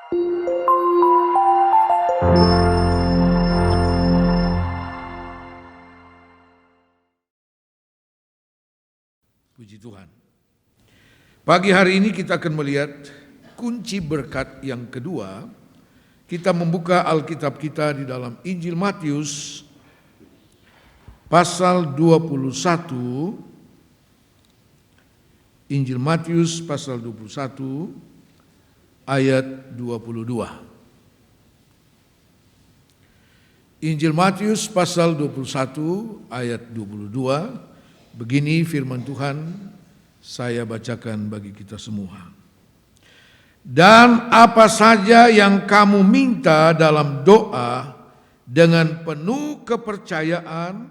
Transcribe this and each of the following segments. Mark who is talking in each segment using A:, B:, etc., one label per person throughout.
A: Puji Tuhan. Pagi hari ini kita akan melihat kunci berkat yang kedua. Kita membuka Alkitab kita di dalam Injil Matius pasal 21. Injil Matius pasal 21 ayat 22. Injil Matius pasal 21 ayat 22. Begini firman Tuhan, saya bacakan bagi kita semua. Dan apa saja yang kamu minta dalam doa, dengan penuh kepercayaan,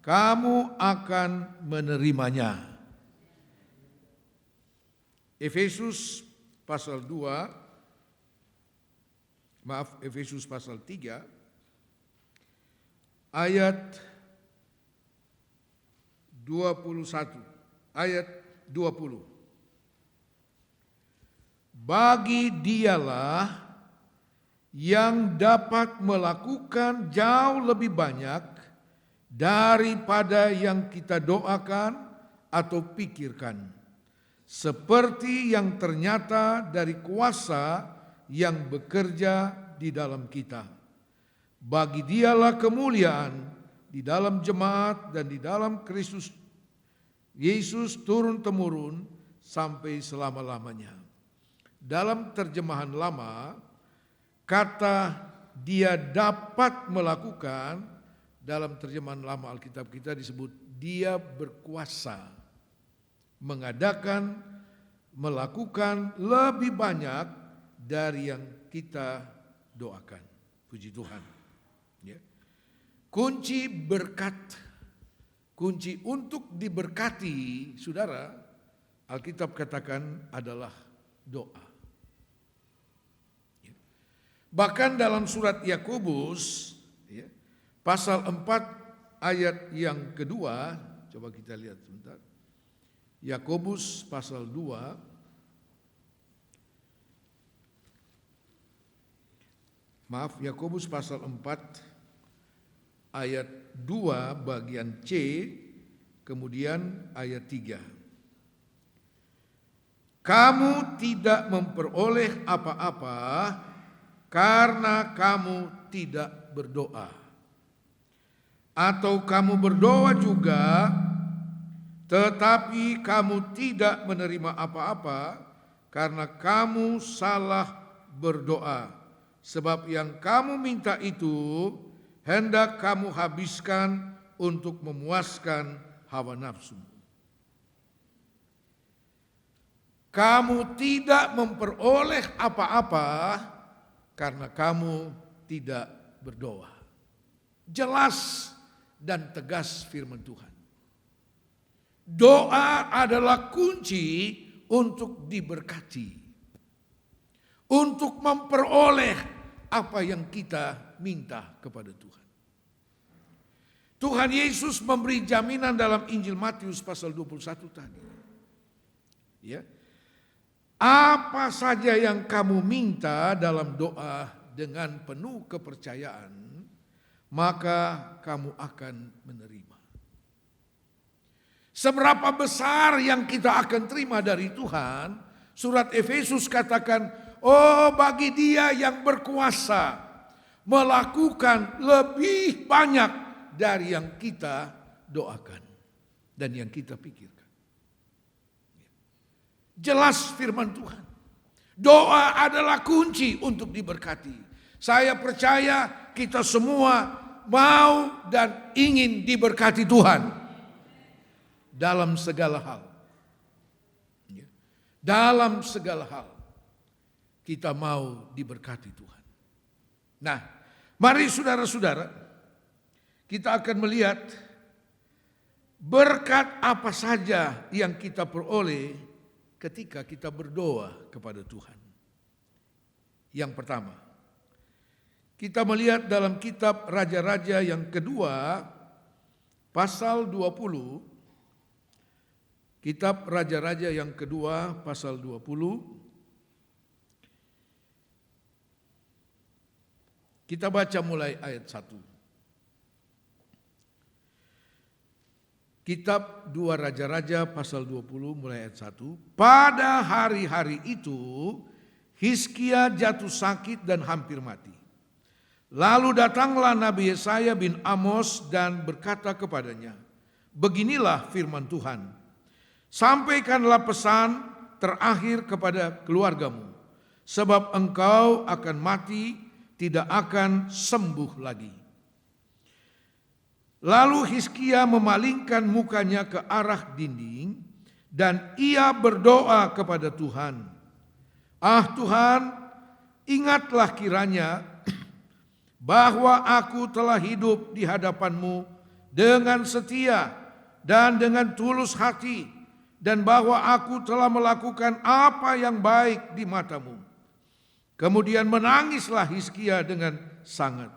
A: kamu akan menerimanya. Efesus pasal 3, ayat 21, ayat 20. Bagi dialah yang dapat melakukan jauh lebih banyak daripada yang kita doakan atau pikirkan, seperti yang ternyata dari kuasa yang bekerja di dalam kita. Bagi dialah kemuliaan di dalam jemaat dan di dalam Kristus Yesus turun-temurun sampai selama-lamanya. Dalam terjemahan lama, kata dia dapat melakukan, dalam terjemahan lama Alkitab kita disebut dia berkuasa mengadakan, melakukan lebih banyak dari yang kita doakan. Puji Tuhan. Ya. Kunci berkat, kunci untuk diberkati, saudara, Alkitab katakan adalah doa. Ya. Bahkan dalam surat Yakobus, ya, pasal 4 ayat yang kedua, coba kita lihat sebentar. Yakobus pasal 2, Yakobus pasal 4 ayat 2 bagian C, kemudian ayat 3. Kamu tidak memperoleh apa-apa karena kamu tidak berdoa. Atau kamu berdoa juga, tetapi kamu tidak menerima apa-apa karena kamu salah berdoa. Sebab yang kamu minta itu hendak kamu habiskan untuk memuaskan hawa nafsu. Kamu tidak memperoleh apa-apa karena kamu tidak berdoa. Jelas dan tegas firman Tuhan. Doa adalah kunci untuk diberkati, untuk memperoleh apa yang kita minta kepada Tuhan. Tuhan Yesus memberi jaminan dalam Injil Matius pasal 21 tadi. Ya. Apa saja yang kamu minta dalam doa dengan penuh kepercayaan, maka kamu akan menerima. Seberapa besar yang kita akan terima dari Tuhan, surat Efesus katakan, oh bagi dia yang berkuasa melakukan lebih banyak dari yang kita doakan dan yang kita pikirkan. Jelas firman Tuhan. Doa adalah kunci untuk diberkati. Saya percaya kita semua mau dan ingin diberkati Tuhan dalam segala hal. Dalam segala hal kita mau diberkati Tuhan. Nah, mari saudara-saudara, kita akan melihat berkat apa saja yang kita peroleh ketika kita berdoa kepada Tuhan. Yang pertama, kita melihat dalam kitab Raja-Raja yang kedua, pasal 20. Kitab Raja-Raja yang kedua, pasal 20. Kita baca mulai ayat 1. Kitab 2 Raja-Raja pasal 20 mulai ayat 1. Pada hari-hari itu Hizkia jatuh sakit dan hampir mati. Lalu datanglah Nabi Yesaya bin Amos dan berkata kepadanya, beginilah firman Tuhan, sampaikanlah pesan terakhir kepada keluargamu, sebab engkau akan mati, tidak akan sembuh lagi. Lalu Hizkia memalingkan mukanya ke arah dinding dan ia berdoa kepada Tuhan. Ah Tuhan, ingatlah kiranya bahwa aku telah hidup di hadapan-Mu dengan setia dan dengan tulus hati, dan bahwa aku telah melakukan apa yang baik di mata-Mu. Kemudian menangislah Hizkia dengan sangat.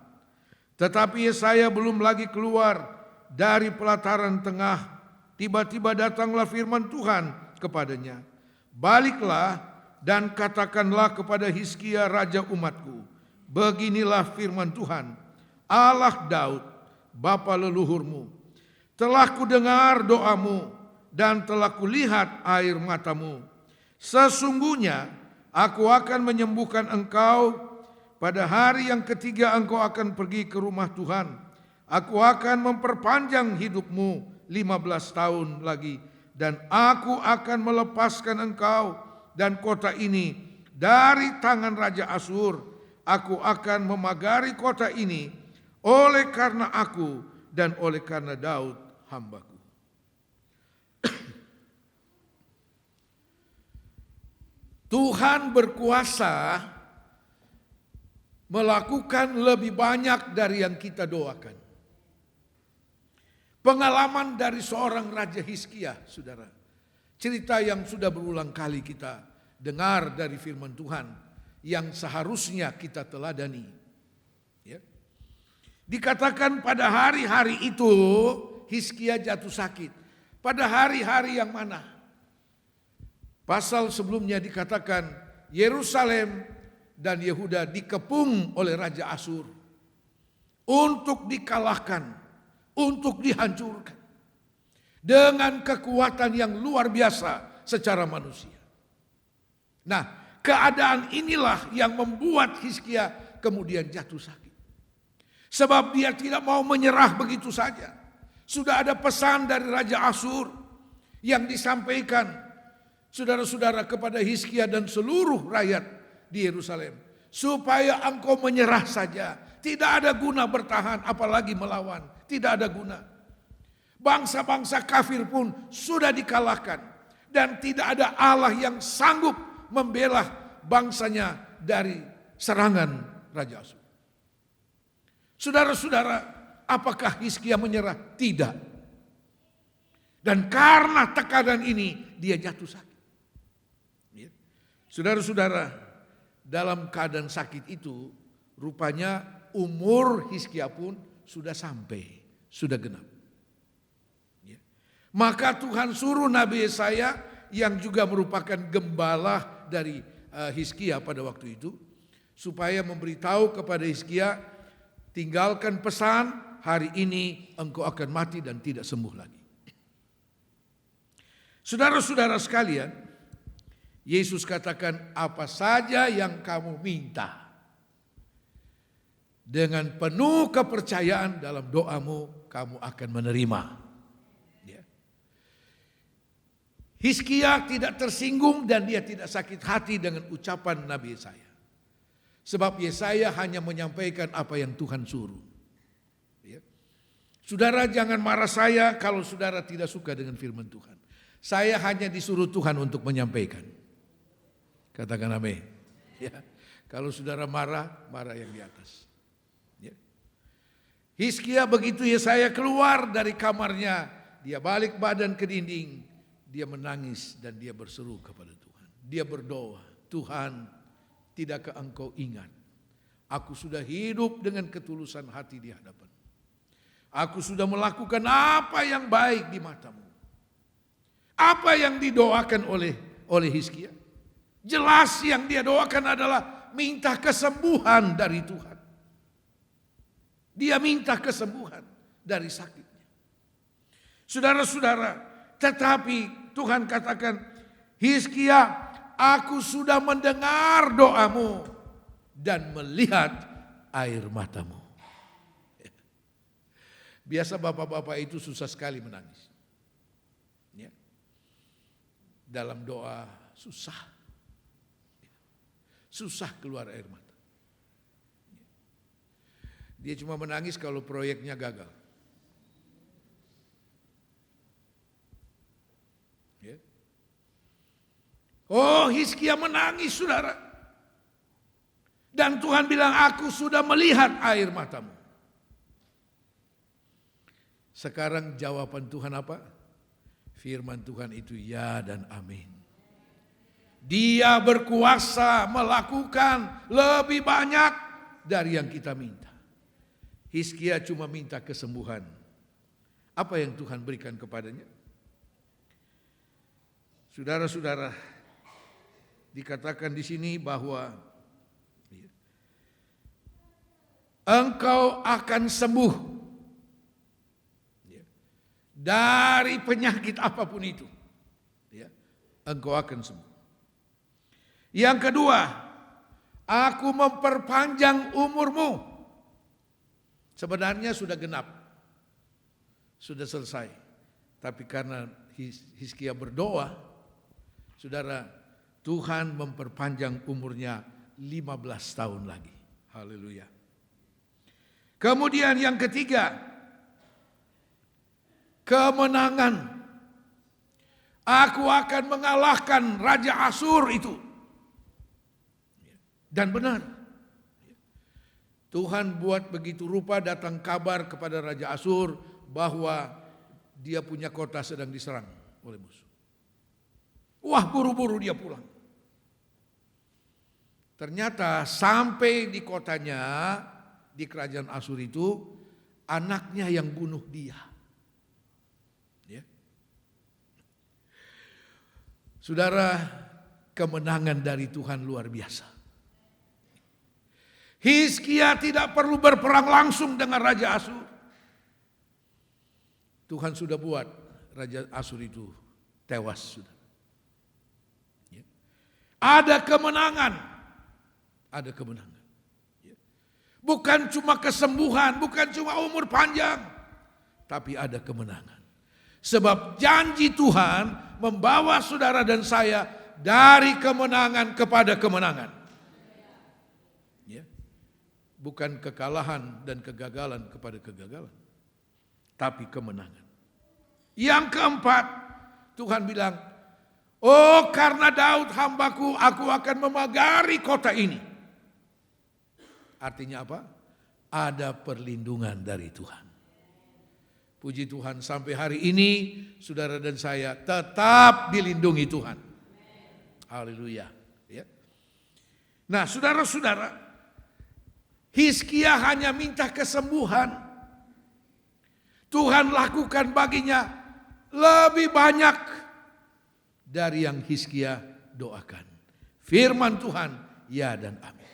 A: Tetapi Yesaya belum lagi keluar dari pelataran tengah, tiba-tiba datanglah firman Tuhan kepadanya. Baliklah dan katakanlah kepada Hizkia raja umatku, beginilah firman Tuhan, Allah Daud, bapa leluhurmu, telah kudengar doamu dan telah kulihat air matamu. Sesungguhnya aku akan menyembuhkan engkau. Pada hari yang ketiga engkau akan pergi ke rumah Tuhan. Aku akan memperpanjang hidupmu 15 tahun lagi. Dan aku akan melepaskan engkau dan kota ini dari tangan Raja Asyur. Aku akan memagari kota ini oleh karena aku dan oleh karena Daud hambaku. Tuhan berkuasa melakukan lebih banyak dari yang kita doakan. Pengalaman dari seorang Raja Hizkia, saudara. Cerita yang sudah berulang kali kita dengar dari firman Tuhan, yang seharusnya kita teladani. Ya. Dikatakan pada hari-hari itu Hizkia jatuh sakit. Pada hari-hari yang mana? Pasal sebelumnya dikatakan Yerusalem dan Yehuda dikepung oleh Raja Asyur untuk dikalahkan, untuk dihancurkan dengan kekuatan yang luar biasa secara manusia. Nah, keadaan inilah yang membuat Hizkia kemudian jatuh sakit. Sebab dia tidak mau menyerah begitu saja. Sudah ada pesan dari Raja Asyur yang disampaikan, saudara-saudara, kepada Hizkia dan seluruh rakyat di Yerusalem, supaya engkau menyerah saja. Tidak ada guna bertahan, apalagi melawan. Tidak ada guna. Bangsa-bangsa kafir pun sudah dikalahkan. Dan tidak ada Allah yang sanggup membela bangsanya dari serangan Raja Asyur. Saudara-saudara, apakah Hizkia menyerah? Tidak. Dan karena tekanan ini, dia jatuh sakit. Saudara-saudara, dalam keadaan sakit itu, rupanya umur Hizkia pun sudah sampai, sudah genap. Ya. Maka Tuhan suruh Nabi Yesaya yang juga merupakan gembala dari Hizkia pada waktu itu, supaya memberitahu kepada Hizkia, tinggalkan pesan, hari ini engkau akan mati dan tidak sembuh lagi. Saudara-saudara sekalian, Yesus katakan, apa saja yang kamu minta, dengan penuh kepercayaan dalam doamu, kamu akan menerima. Ya. Hizkia tidak tersinggung dan dia tidak sakit hati dengan ucapan Nabi Yesaya. Sebab Yesaya hanya menyampaikan apa yang Tuhan suruh. Ya. Saudara, jangan marah saya kalau saudara tidak suka dengan firman Tuhan. Saya hanya disuruh Tuhan untuk menyampaikan. Katakan amin. Ya. Kalau saudara marah, marah yang di atas. Ya. Hizkia begitu Yesaya keluar dari kamarnya, dia balik badan ke dinding, dia menangis dan dia berseru kepada Tuhan. Dia berdoa, Tuhan, tidakkah engkau ingat, aku sudah hidup dengan ketulusan hati di hadapan. Aku sudah melakukan apa yang baik di matamu. Apa yang didoakan oleh Hizkia? Jelas yang dia doakan adalah minta kesembuhan dari Tuhan. Dia minta kesembuhan dari sakitnya. Saudara-saudara, tetapi Tuhan katakan, Hizkia, aku sudah mendengar doamu dan melihat air matamu. Biasa bapak-bapak itu susah sekali menangis. Ya. Dalam doa susah. Susah keluar air mata. Dia cuma menangis kalau proyeknya gagal. Ya. Oh, Hizkia menangis, saudara. Dan Tuhan bilang, aku sudah melihat air matamu. Sekarang jawaban Tuhan apa? Firman Tuhan itu ya dan amin. Dia berkuasa melakukan lebih banyak dari yang kita minta. Hizkia cuma minta kesembuhan. Apa yang Tuhan berikan kepadanya? Saudara-saudara, dikatakan di sini bahwa engkau akan sembuh dari penyakit apapun itu. Engkau akan sembuh. Yang kedua, aku memperpanjang umurmu. Sebenarnya sudah genap, sudah selesai. Tapi karena Hizkia berdoa, saudara, Tuhan memperpanjang umurnya 15 tahun lagi. Haleluya. Kemudian yang ketiga, kemenangan. Aku akan mengalahkan Raja Asyur itu. Dan benar. Tuhan buat begitu rupa, datang kabar kepada Raja Asyur bahwa dia punya kota sedang diserang oleh musuh. Wah, buru-buru dia pulang. Ternyata sampai di kotanya, di kerajaan Asyur itu, anaknya yang bunuh dia. Ya. Saudara, kemenangan dari Tuhan luar biasa. Hizkia tidak perlu berperang langsung dengan Raja Asyur. Tuhan sudah buat Raja Asyur itu tewas. Sudah. Ya. Ada kemenangan. Ada kemenangan. Ya. Bukan cuma kesembuhan, bukan cuma umur panjang. Tapi ada kemenangan. Sebab janji Tuhan membawa saudara dan saya dari kemenangan kepada kemenangan. Bukan kekalahan dan kegagalan kepada kegagalan, tapi kemenangan. Yang keempat, Tuhan bilang, oh karena Daud hambaku, aku akan memagari kota ini. Artinya apa? Ada perlindungan dari Tuhan. Puji Tuhan, sampai hari ini saudara dan saya tetap dilindungi Tuhan. Haleluya. Ya. Nah, saudara-saudara, Hizkia hanya minta kesembuhan. Tuhan lakukan baginya lebih banyak dari yang Hizkia doakan. Firman Tuhan, ya dan amin.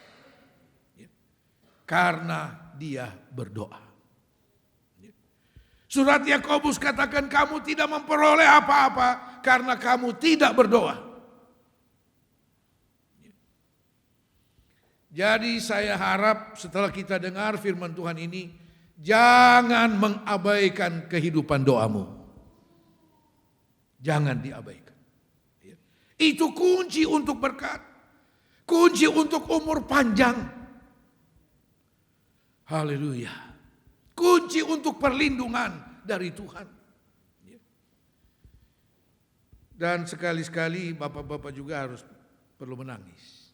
A: Ya. Karena dia berdoa. Ya. Surat Yakobus katakan, kamu tidak memperoleh apa-apa karena kamu tidak berdoa. Jadi saya harap setelah kita dengar firman Tuhan ini, jangan mengabaikan kehidupan doamu. Jangan diabaikan. Itu kunci untuk berkat. Kunci untuk umur panjang. Haleluya. Kunci untuk perlindungan dari Tuhan. Dan sekali-sekali bapak-bapak juga harus perlu menangis.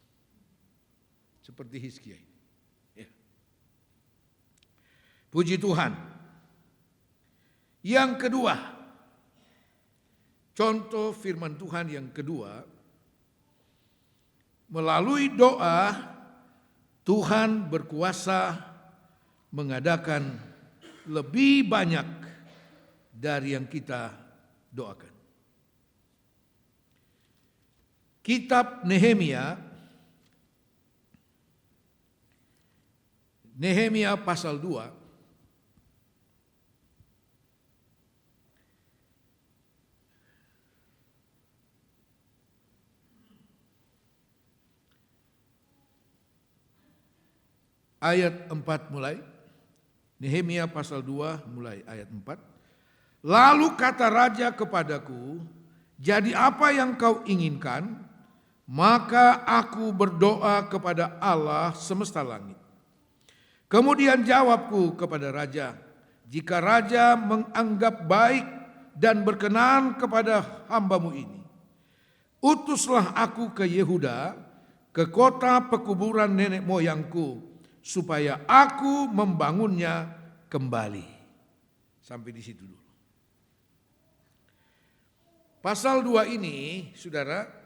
A: Seperti Hizkia ini. Ya. Puji Tuhan. Yang kedua, contoh firman Tuhan yang kedua, melalui doa Tuhan berkuasa mengadakan lebih banyak dari yang kita doakan. Kitab Nehemia pasal 2 ayat 4 mulai. Nehemia pasal 2 mulai ayat 4. Lalu kata raja kepadaku, jadi apa yang kau inginkan? Maka aku berdoa kepada Allah semesta langit. Kemudian jawabku kepada raja, jika raja menganggap baik dan berkenan kepada hambamu ini, utuslah aku ke Yehuda, ke kota pekuburan nenek moyangku, supaya aku membangunnya kembali. Sampai di situ dulu. Pasal 2 ini, saudara,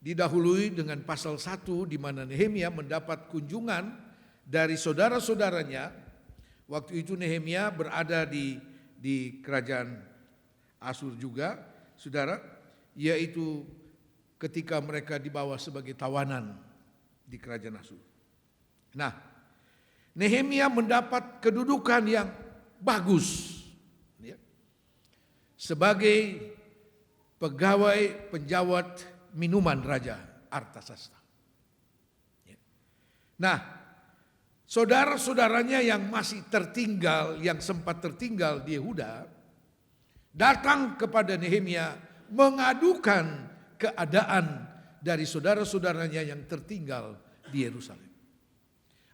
A: didahului dengan pasal 1 di mana Nehemia mendapat kunjungan dari saudara-saudaranya. Waktu itu Nehemia berada di kerajaan Asyur juga, saudara, yaitu ketika mereka dibawa sebagai tawanan di kerajaan Asyur. Nah, Nehemia mendapat kedudukan yang bagus ya, sebagai pegawai penjawat minuman Raja Artasasta. Ya. Nah, saudara-saudaranya yang masih tertinggal, yang sempat tertinggal di Yehuda, datang kepada Nehemia mengadukan keadaan dari saudara-saudaranya yang tertinggal di Yerusalem.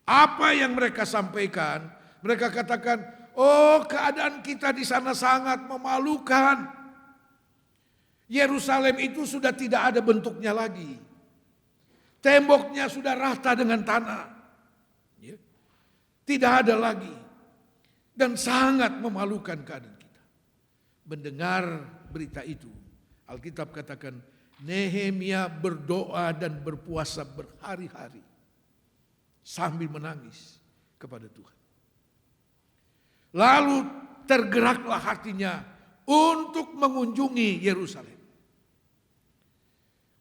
A: Apa yang mereka sampaikan? Mereka katakan, oh keadaan kita di sana sangat memalukan. Yerusalem itu sudah tidak ada bentuknya lagi. Temboknya sudah rata dengan tanah. Ya. Tidak ada lagi. Dan sangat memalukan keadaan kita. Mendengar berita itu, Alkitab katakan Nehemia berdoa dan berpuasa berhari-hari sambil menangis kepada Tuhan. Lalu tergeraklah hatinya untuk mengunjungi Yerusalem.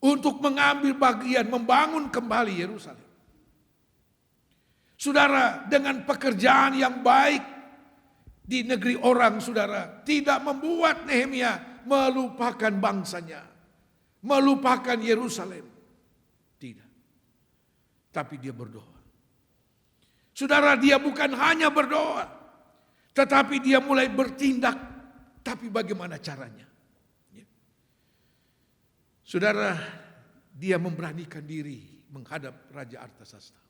A: Untuk mengambil bagian membangun kembali Yerusalem. Saudara, dengan pekerjaan yang baik di negeri orang, saudara, tidak membuat Nehemia melupakan bangsanya, melupakan Yerusalem. Tidak. Tapi dia berdoa. Saudara, dia bukan hanya berdoa, tetapi dia mulai bertindak. Tapi bagaimana caranya? Ya. Saudara, dia memberanikan diri menghadap Raja Artasasta.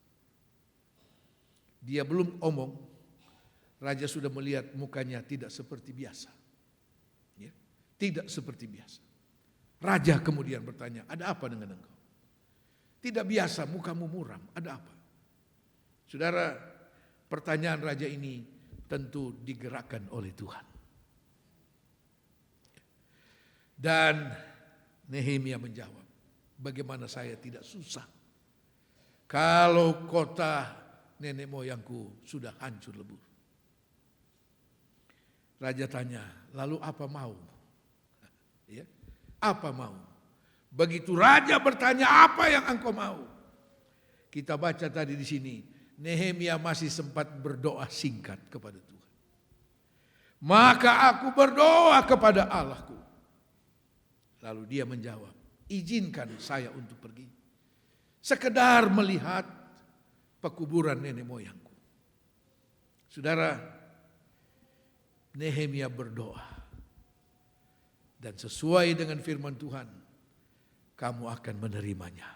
A: Dia belum omong, Raja sudah melihat mukanya tidak seperti biasa. Ya. Tidak seperti biasa. Raja kemudian bertanya, ada apa dengan engkau? Tidak biasa, mukamu muram, ada apa? Saudara, pertanyaan raja ini tentu digerakkan oleh Tuhan. Dan Nehemia menjawab, bagaimana saya tidak susah kalau kota nenek moyangku sudah hancur lebur. Raja tanya, lalu apa mau? Ya, apa mau? Begitu raja bertanya, apa yang engkau mau? Kita baca tadi di sini, Nehemia masih sempat berdoa singkat kepada Tuhan. Maka aku berdoa kepada Allahku. Lalu dia menjawab, izinkan saya untuk pergi. Sekedar melihat pekuburan nenek moyangku. Saudara, Nehemia berdoa. Dan sesuai dengan firman Tuhan, kamu akan menerimanya.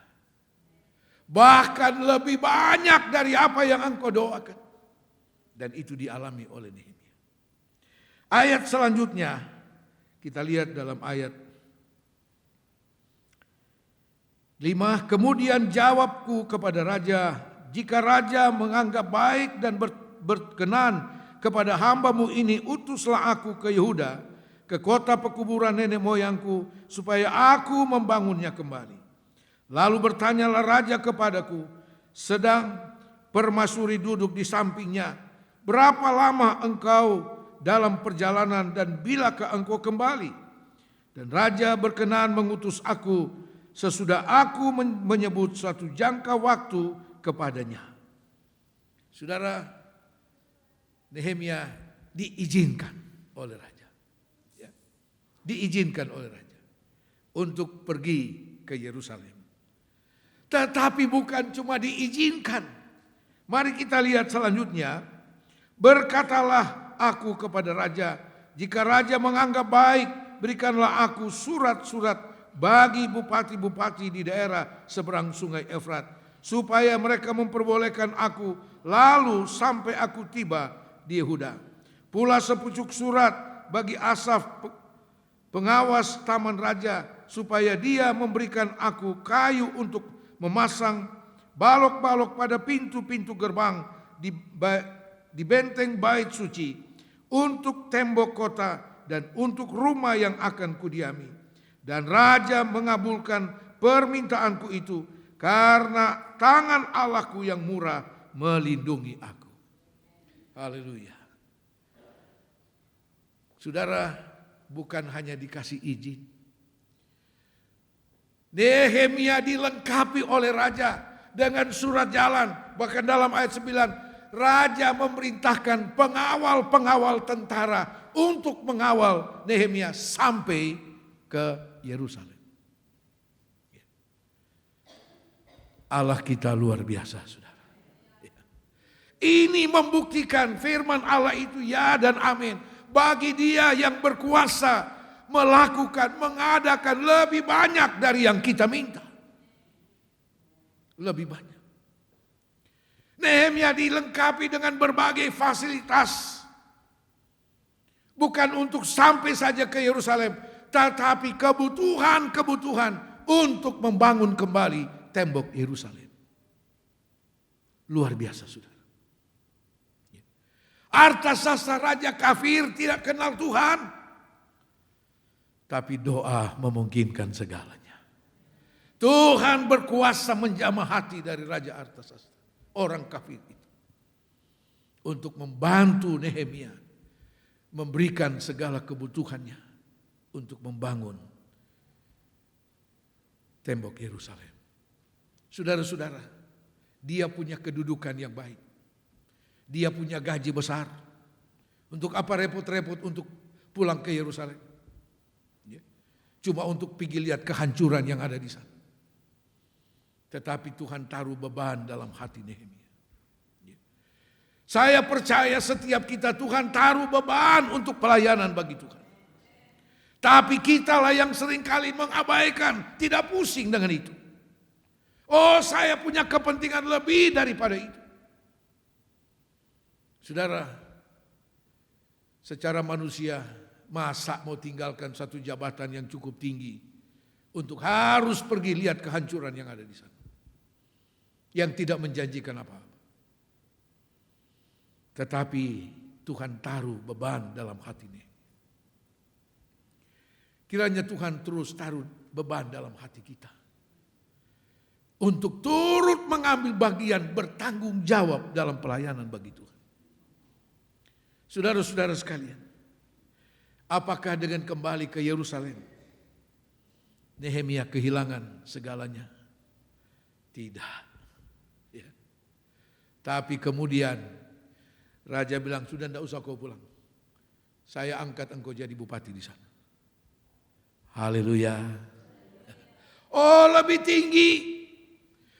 A: Bahkan lebih banyak dari apa yang engkau doakan. Dan itu dialami oleh Nehemia. Ayat selanjutnya, kita lihat dalam ayat 5, kemudian jawabku kepada raja, jika raja menganggap baik dan berkenan kepada hambamu ini, utuslah aku ke Yehuda, ke kota pekuburan nenek moyangku, supaya aku membangunnya kembali. Lalu bertanyalah raja kepadaku, sedang permaisuri duduk di sampingnya, berapa lama engkau dalam perjalanan dan bilakah engkau kembali? Dan raja berkenan mengutus aku, sesudah aku menyebut suatu jangka waktu kepadanya. Saudara, Nehemia diizinkan oleh raja. Ya, diizinkan oleh raja untuk pergi ke Yerusalem. Tetapi bukan cuma diizinkan, Mari kita lihat selanjutnya. Berkatalah aku kepada raja, jika raja menganggap baik, berikanlah aku surat-surat bagi bupati-bupati di daerah seberang sungai Efrat, supaya mereka memperbolehkan aku lalu sampai aku tiba di Yehuda. Pula sepucuk surat bagi Asaf, pengawas taman raja, supaya dia memberikan aku kayu untuk memasang balok-balok pada pintu-pintu gerbang di benteng bait suci, untuk tembok kota dan untuk rumah yang akan kudiami. Dan raja mengabulkan permintaanku itu, karena tangan Allahku yang murah melindungi aku. Haleluya. Saudara, bukan hanya dikasih izin. Nehemia dilengkapi oleh raja dengan surat jalan. Bahkan dalam ayat 9, raja memerintahkan pengawal-pengawal tentara untuk mengawal Nehemia sampai ke Yerusalem. Allah kita luar biasa, saudara. Ini membuktikan firman Allah itu ya dan amin. Bagi dia yang berkuasa melakukan, mengadakan lebih banyak dari yang kita minta. Lebih banyak. Nehemia dilengkapi dengan berbagai fasilitas. Bukan untuk sampai saja ke Yerusalem, tetapi kebutuhan-kebutuhan untuk membangun kembali tembok Yerusalem. Luar biasa, saudara. Artasasta raja kafir, tidak kenal Tuhan. Tapi doa memungkinkan segalanya. Tuhan berkuasa menjamah hati dari Raja Artasasta, orang kafir itu, untuk membantu Nehemia memberikan segala kebutuhannya untuk membangun tembok Yerusalem. Saudara-saudara, dia punya kedudukan yang baik. Dia punya gaji besar. Untuk apa repot-repot untuk pulang ke Yerusalem? Cuma untuk pergi lihat kehancuran yang ada di sana. Tetapi Tuhan taruh beban dalam hati Nehemia. Saya percaya setiap kita Tuhan taruh beban untuk pelayanan bagi Tuhan. Tapi kitalah yang seringkali mengabaikan, tidak pusing dengan itu. Oh, saya punya kepentingan lebih daripada itu. Saudara, secara manusia, masa mau tinggalkan satu jabatan yang cukup tinggi untuk harus pergi lihat kehancuran yang ada di sana, yang tidak menjanjikan apa-apa. Tetapi Tuhan taruh beban dalam hati ini. Kiranya Tuhan terus taruh beban dalam hati kita untuk turut mengambil bagian, bertanggung jawab dalam pelayanan bagi Tuhan. Saudara-saudara sekalian, apakah dengan kembali ke Yerusalem Nehemia kehilangan segalanya? Tidak. Ya. Tapi kemudian raja bilang, sudah tidak usah kau pulang. Saya angkat engkau jadi bupati di sana. Haleluya. Oh, lebih tinggi.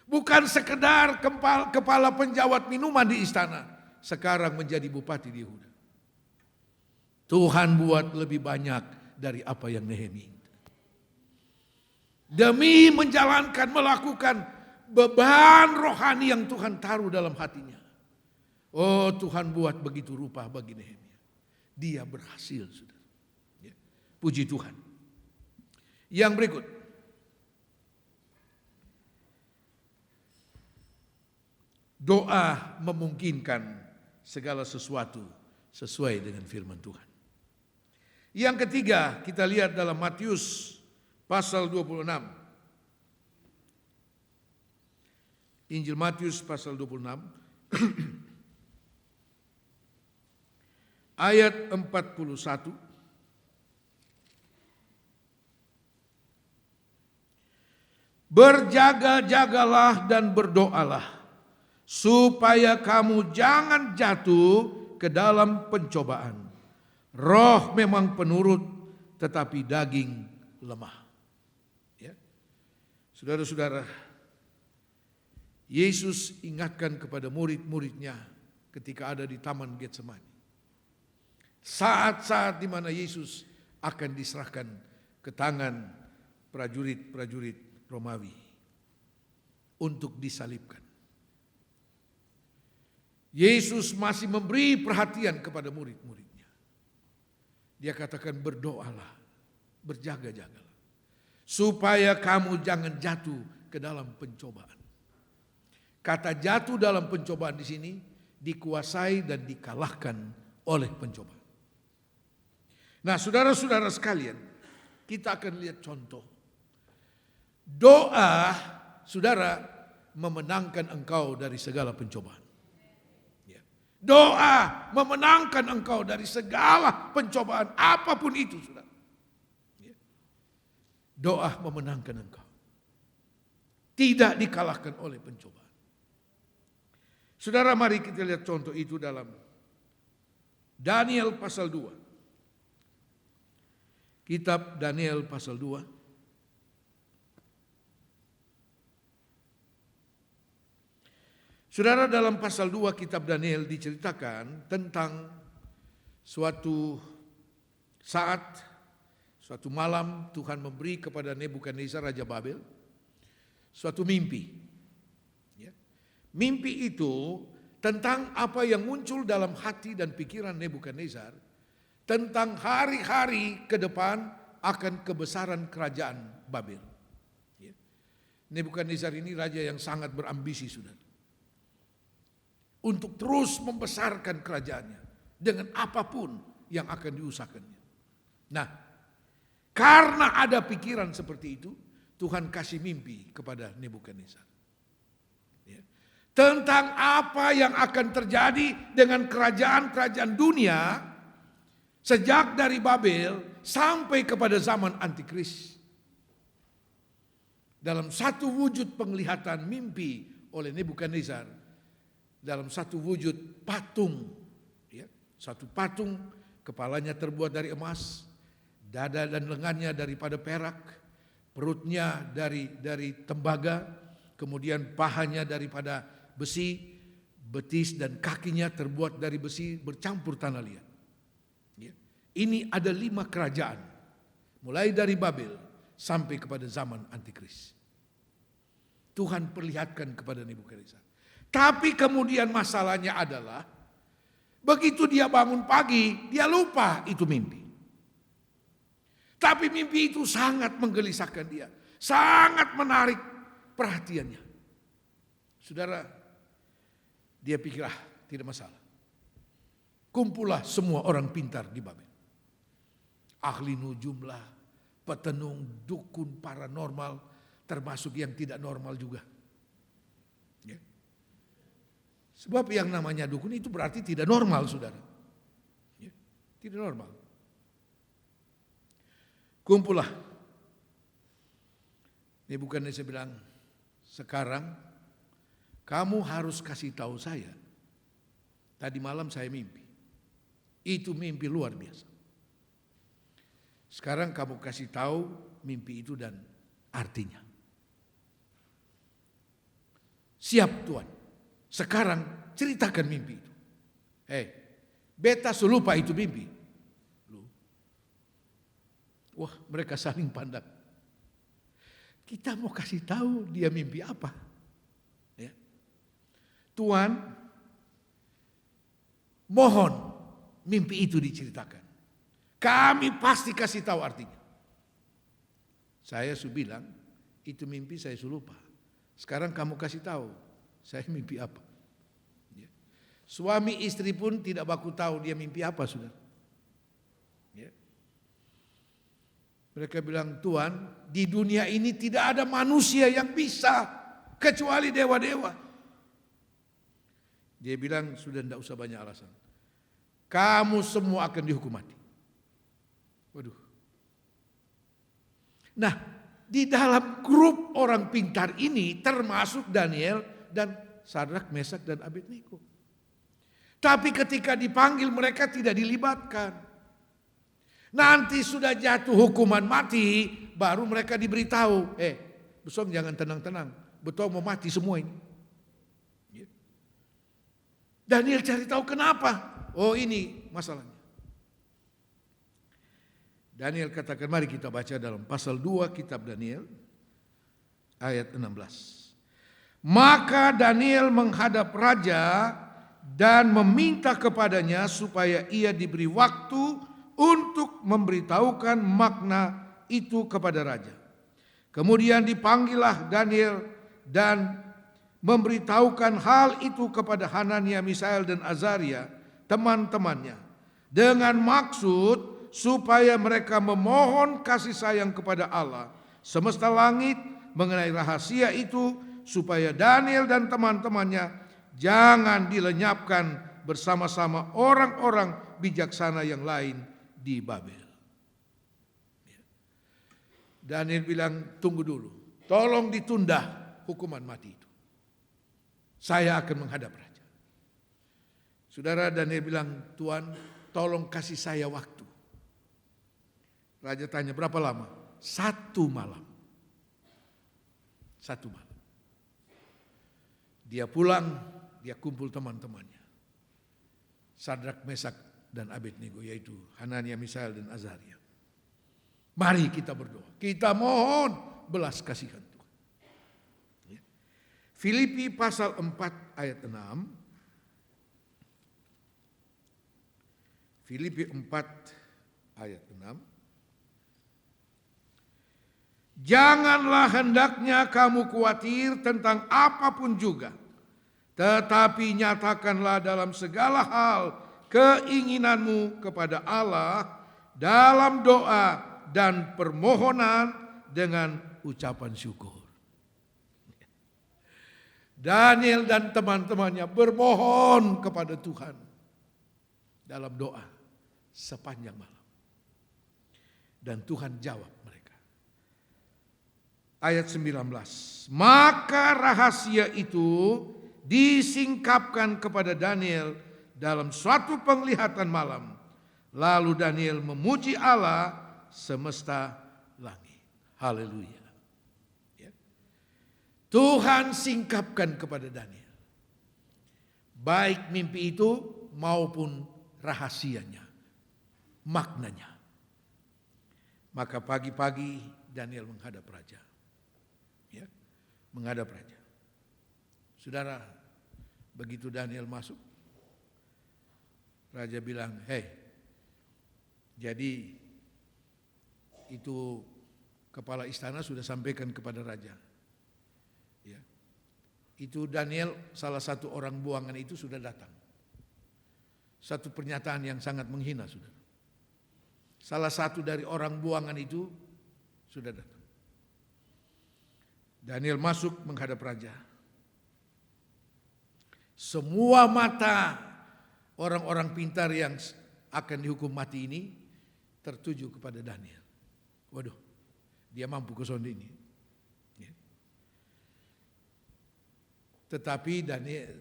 A: Bukan sekedar kepala penjawat minuman di istana. Sekarang menjadi bupati di Yehuda. Tuhan buat lebih banyak dari apa yang Nehemia. Demi menjalankan, melakukan beban rohani yang Tuhan taruh dalam hatinya. Oh, Tuhan buat begitu rupa bagi Nehemia. Dia berhasil, saudara. Ya. Puji Tuhan. Yang berikut. Doa memungkinkan segala sesuatu sesuai dengan firman Tuhan. Yang ketiga, kita lihat dalam Matius pasal 26. Injil Matius pasal 26. Ayat 41. Berjaga-jagalah dan berdoalah, supaya kamu jangan jatuh ke dalam pencobaan. Roh memang penurut, tetapi daging lemah. Ya. Saudara-saudara, Yesus ingatkan kepada murid-muridnya ketika ada di Taman Getsemani. Saat-saat di mana Yesus akan diserahkan ke tangan prajurit-prajurit Romawi untuk disalibkan. Yesus masih memberi perhatian kepada murid-muridnya. Dia katakan, berdoalah, berjaga-jagalah, supaya kamu jangan jatuh ke dalam pencobaan. Kata jatuh dalam pencobaan di sini dikuasai dan dikalahkan oleh pencobaan. Nah, saudara-saudara sekalian, kita akan lihat contoh. Doa, saudara, memenangkan engkau dari segala pencobaan. Ya. Doa memenangkan engkau dari segala pencobaan, apapun itu, saudara. Ya. Doa memenangkan engkau. Tidak dikalahkan oleh pencobaan. Saudara, mari kita lihat contoh itu dalam Daniel pasal 2. Kitab Daniel pasal 2. Saudara, dalam pasal 2 kitab Daniel diceritakan tentang suatu saat, suatu malam Tuhan memberi kepada Nebukadnezar Raja Babel suatu mimpi. Mimpi itu tentang apa yang muncul dalam hati dan pikiran Nebukadnezar tentang hari-hari ke depan akan kebesaran kerajaan Babel. Nebukadnezar ini raja yang sangat berambisi, saudara, untuk terus membesarkan kerajaannya dengan apapun yang akan diusahakannya. Nah, karena ada pikiran seperti itu, Tuhan kasih mimpi kepada Nebukadnezar tentang apa yang akan terjadi dengan kerajaan-kerajaan dunia sejak dari Babel sampai kepada zaman Antikris. Dalam satu wujud penglihatan mimpi oleh Nebukadnezar, dalam satu wujud patung, satu patung, kepalanya terbuat dari emas, dada dan lengannya daripada perak, perutnya dari tembaga, kemudian pahanya daripada besi, betis dan kakinya terbuat dari besi bercampur tanah liat. Ini ada 5 kerajaan, mulai dari Babel sampai kepada zaman Antikris. Tuhan perlihatkan kepada Nebukadnezar. Tapi kemudian masalahnya adalah, begitu dia bangun pagi, dia lupa itu mimpi. Tapi mimpi itu sangat menggelisahkan dia, sangat menarik perhatiannya. Saudara, dia pikir, tidak masalah. Kumpullah semua orang pintar di Babel. Ahli nujumlah, petenung, dukun, paranormal, termasuk yang tidak normal juga. Ya. Sebab yang namanya dukun itu berarti tidak normal, saudara. Ya. Tidak normal. Kumpullah. Nebukadnezar bilang, sekarang kamu harus kasih tahu saya. Tadi malam saya mimpi. Itu mimpi luar biasa. Sekarang kamu kasih tahu mimpi itu dan artinya. Siap Tuhan. Sekarang ceritakan mimpi itu. Beta selupa itu mimpi. Wah, mereka saling pandang. Kita mau kasih tahu dia mimpi apa? Tuhan, mohon mimpi itu diceritakan. Kami pasti kasih tahu artinya. Saya sudah bilang, itu mimpi saya sudah lupa. Sekarang kamu kasih tahu, saya mimpi apa. Ya. Suami istri pun tidak baku tahu dia mimpi apa, sudah. Ya. Mereka bilang, Tuhan, di dunia ini tidak ada manusia yang bisa kecuali dewa-dewa. Dia bilang, sudah tidak usah banyak alasan. Kamu semua akan dihukum mati. Waduh. Nah, di dalam grup orang pintar ini termasuk Daniel dan Sadrak, Mesak dan Abednego. Tapi ketika dipanggil mereka tidak dilibatkan. Nanti sudah jatuh hukuman mati, baru mereka diberitahu. Besok jangan tenang-tenang, betul mau mati semua ini. Daniel cari tahu kenapa. Oh, ini masalahnya. Daniel katakan, mari kita baca dalam pasal 2 kitab Daniel ayat 16. Maka Daniel menghadap raja dan meminta kepadanya supaya ia diberi waktu untuk memberitahukan makna itu kepada raja. Kemudian dipanggillah Daniel dan memberitahukan hal itu kepada Hanania, Misael dan Azaria, teman-temannya, dengan maksud supaya mereka memohon kasih sayang kepada Allah semesta langit mengenai rahasia itu, supaya Daniel dan teman-temannya jangan dilenyapkan bersama-sama orang-orang bijaksana yang lain di Babel. Daniel bilang, tunggu dulu, tolong ditunda hukuman mati itu. Saya akan menghadap raja. Saudara, Daniel bilang, Tuhan tolong kasih saya waktu. Raja tanya, berapa lama? 1 malam. 1 malam. Dia pulang, dia kumpul teman-temannya. Sadrak, Mesak, dan Abednego, yaitu Hanania, Misael, dan Azaria. Mari kita berdoa. Kita mohon belas kasihan Tuhan. Filipi pasal 4 ayat 6. Filipi 4 ayat 6. Janganlah hendaknya kamu khawatir tentang apapun juga, tetapi nyatakanlah dalam segala hal keinginanmu kepada Allah dalam doa dan permohonan dengan ucapan syukur. Daniel dan teman-temannya bermohon kepada Tuhan dalam doa sepanjang malam. Dan Tuhan jawab mereka. Ayat 19. Maka rahasia itu disingkapkan kepada Daniel dalam suatu penglihatan malam. Lalu Daniel memuji Allah semesta langit. Haleluya. Ya. Tuhan singkapkan kepada Daniel baik mimpi itu maupun rahasianya, maknanya. Maka pagi-pagi Daniel menghadap raja. Ya, menghadap raja. Saudara, begitu Daniel masuk, raja bilang, "Hei, jadi itu kepala istana sudah sampaikan kepada raja. Ya. Itu Daniel, salah satu orang buangan itu sudah datang. Satu pernyataan yang sangat menghina, saudara. Salah satu dari orang buangan itu sudah datang. Daniel masuk menghadap raja. Semua mata orang-orang pintar yang akan dihukum mati ini tertuju kepada Daniel. Waduh, dia mampu ke sono ini. Ya. Tetapi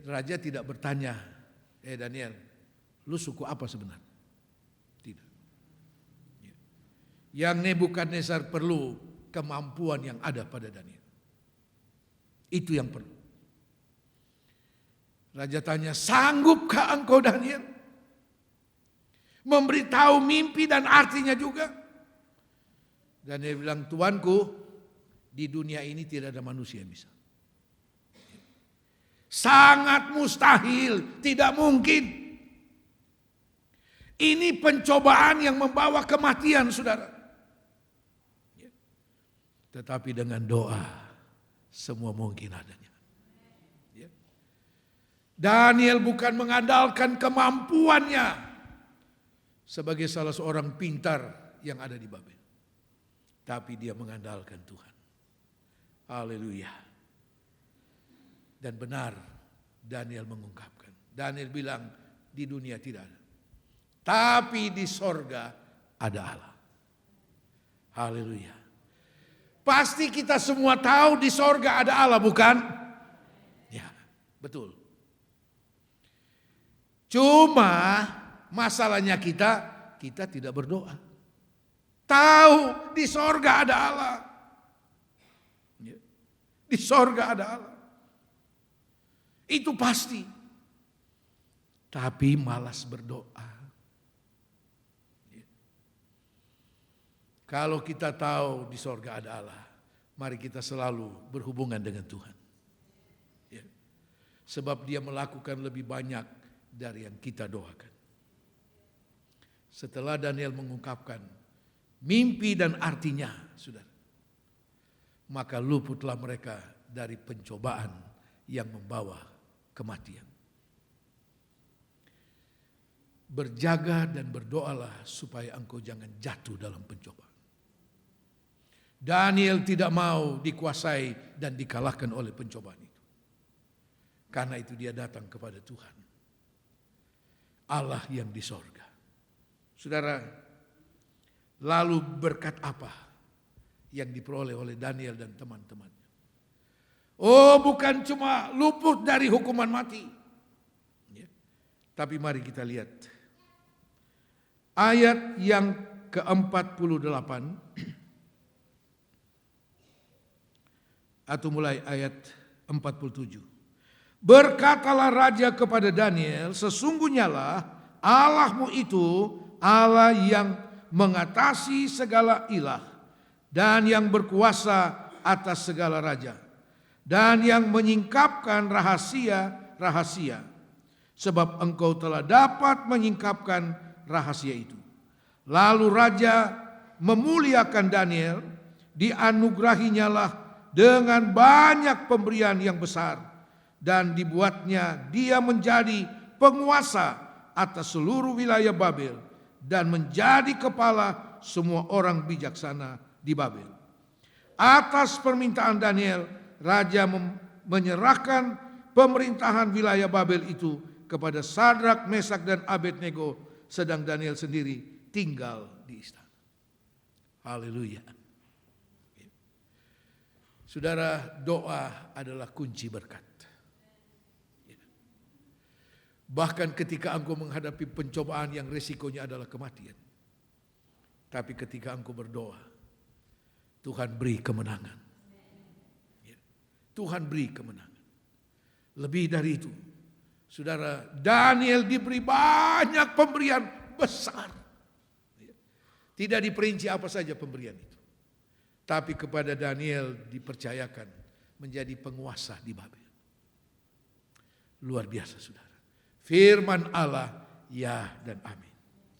A: raja tidak bertanya, Daniel, lu suku apa sebenarnya? Tidak. Ya. Yang Nebukadnezar perlu kemampuan yang ada pada Daniel. Itu yang perlu. Raja tanya, sanggupkah engkau Daniel memberitahu mimpi dan artinya juga? Dan dia bilang, Tuanku, di dunia ini tidak ada manusia yang bisa. Sangat mustahil, tidak mungkin. Ini pencobaan yang membawa kematian, saudara. Tetapi dengan doa, semua mungkin adanya. Daniel bukan mengandalkan kemampuannya sebagai salah seorang pintar yang ada di Babel. Tapi dia mengandalkan Tuhan. Haleluya. Dan benar Daniel mengungkapkan. Daniel bilang di dunia tidak ada. Tapi di sorga ada Allah. Haleluya. Pasti kita semua tahu di sorga ada Allah, bukan? Ya, betul. Cuma masalahnya kita tidak berdoa. Tahu di sorga ada Allah. Di sorga ada Allah. Itu pasti. tapi malas berdoa. Kalau kita tahu di sorga ada Allah, mari kita selalu berhubungan dengan Tuhan. Ya. Sebab Dia melakukan lebih banyak dari yang kita doakan. Setelah Daniel mengungkapkan mimpi dan artinya, saudara, maka luputlah mereka dari pencobaan yang membawa kematian. Berjaga dan berdoalah supaya engkau jangan jatuh dalam pencobaan. Daniel tidak mau dikuasai dan dikalahkan oleh pencobaan itu. Karena itu dia datang kepada Tuhan, Allah yang di sorga. Saudara, lalu berkat apa yang diperoleh oleh Daniel dan teman-temannya? Oh, bukan cuma luput dari hukuman mati. Ya. Tapi mari kita lihat ayat yang ke-48 atau mulai ayat 47. Berkatalah raja kepada Daniel, sesungguhnya lah Allahmu itu Allah yang mengatasi segala ilah dan yang berkuasa atas segala raja dan yang menyingkapkan rahasia-rahasia, sebab engkau telah dapat menyingkapkan rahasia itu. Lalu raja memuliakan Daniel, dianugerahinya lah dengan banyak pemberian yang besar, dan dibuatnya dia menjadi penguasa atas seluruh wilayah Babel dan menjadi kepala semua orang bijaksana di Babel. Atas permintaan Daniel, raja menyerahkan pemerintahan wilayah Babel itu kepada Sadrak, Mesak dan Abednego, sedang Daniel sendiri tinggal di istana. Haleluya. Saudara, doa adalah kunci berkat. Bahkan ketika engkau menghadapi pencobaan yang resikonya adalah kematian. Tapi ketika engkau berdoa, Tuhan beri kemenangan. Tuhan beri kemenangan. Lebih dari itu, saudara, Daniel diberi banyak pemberian besar. Tidak diperinci apa saja pemberian itu. Tapi kepada Daniel dipercayakan menjadi penguasa di Babel. Luar biasa, saudara. Firman Allah, ya dan amin.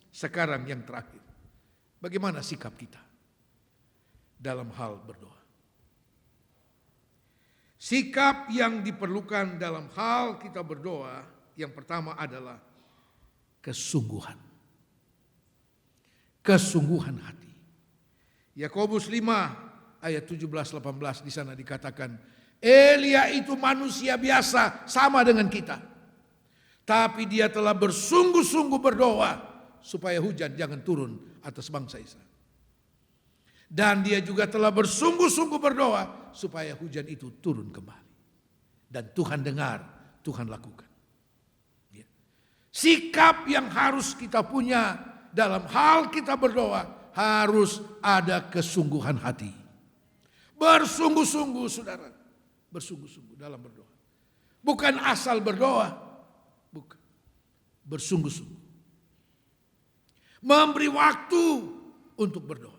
A: Sekarang yang terakhir, bagaimana sikap kita dalam hal berdoa? Sikap yang diperlukan dalam hal kita berdoa, yang pertama adalah kesungguhan. Kesungguhan hati. Yakobus 5 ayat 17-18 di sana dikatakan, Elia itu manusia biasa sama dengan kita. Tapi dia telah bersungguh-sungguh berdoa supaya hujan jangan turun atas bangsa Israel. Dan dia juga telah bersungguh-sungguh berdoa supaya hujan itu turun kembali. Dan Tuhan dengar, Tuhan lakukan. Ya. Sikap yang harus kita punya dalam hal kita berdoa, harus ada kesungguhan hati. Bersungguh-sungguh, saudara. Bersungguh-sungguh dalam berdoa. Bukan asal berdoa. Bukan. Bersungguh-sungguh. Memberi waktu untuk berdoa.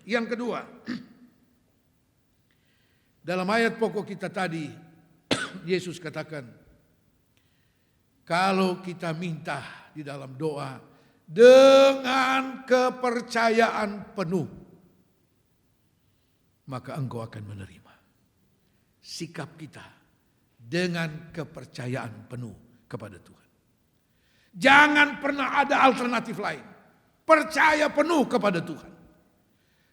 A: Yang kedua, dalam ayat pokok kita tadi, Yesus katakan, kalau kita minta di dalam doa dengan kepercayaan penuh, maka engkau akan menerima. Sikap kita dengan kepercayaan penuh kepada Tuhan. Jangan pernah ada alternatif lain. Percaya penuh kepada Tuhan.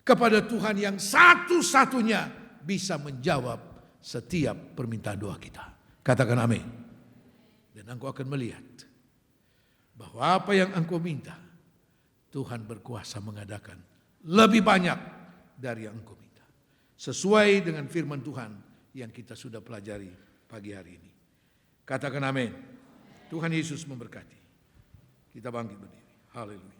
A: Kepada Tuhan yang satu-satunya bisa menjawab setiap permintaan doa kita. Katakan amin. Dan engkau akan melihat bahwa apa yang engkau minta, Tuhan berkuasa mengadakan lebih banyak dari yang engkau minta. Sesuai dengan firman Tuhan yang kita sudah pelajari pagi hari ini. Katakan amin. Tuhan Yesus memberkati. Kita bangkit berdiri. Haleluya.